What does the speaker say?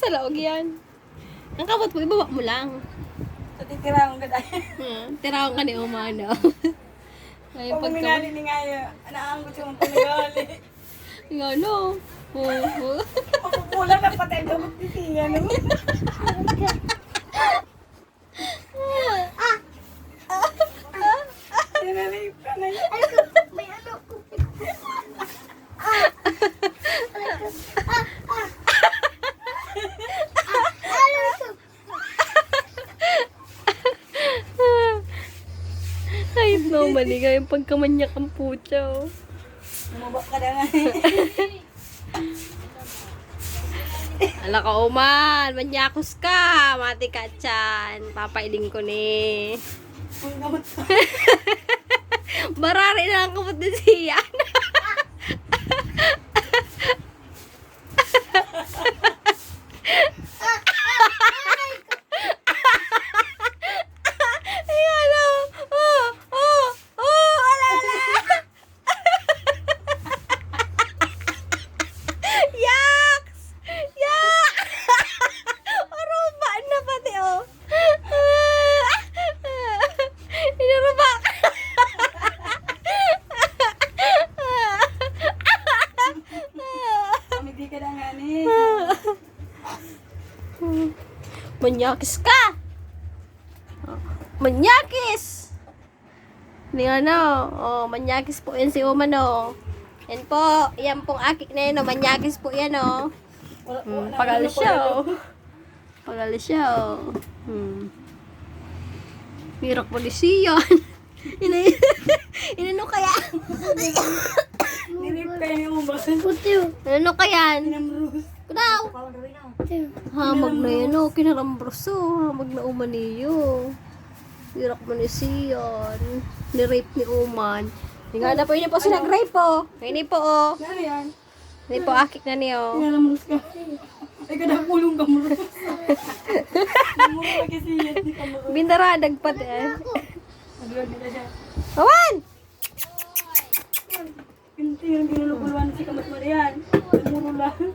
sa laog yan. Ang kamot mo, ibaba mo lang. Sa titiraong ka tayo. Tirawan ka ni Umano. Ngayon Pag minali ni Ngaya, anaangot yung panagali. Nga no. Mapupulang na patay gamot ni Tia, no? Tinarip ka na yun. May ano ko. Kahit no, maniga yung pagkamanyak ang putya. Oh. Bumaba ka na nga. Ala ka, Oman. Manyakos ka. Mati ka dyan. Papailing ko ni. Ang gamot ka. Barari na lang kamot din siya. Ayan o. Ala, ala. Yaks! Yak! Aruba na pati oh. Inaruba. Hindi ka na nga ni. Manyakis ka! Manyakis! Hindi ano, oh, manyakis po yan si Umano. Yan po, yan pong akik na yun, oh. Manyakis po yan, oh. Pagalis siya, oh. Pagalis siya, oh. Hirap po ni Siyan. Inano kaya? Nirip kayo yung umbas. Inano kaya? Namrus. Kudaw! Hamag na yan, oh. Kinarambros, oh. Hamag na umaniyo. Hirap mo ni Siyan. Ni-rape ni Uman. Hindi nga na po, ini po si nag-rape, oh. Ini po, oh. Ano yan? Ini po, akik na niyo. Namrus ka. Ay, kadapulong ka mrus. Namrus ka kasi yan. Bindaradag pati, eh. Naglag nila siya. Awan! Pinti yung ginulukuluan si Kamat Marian. Nagmuro lang.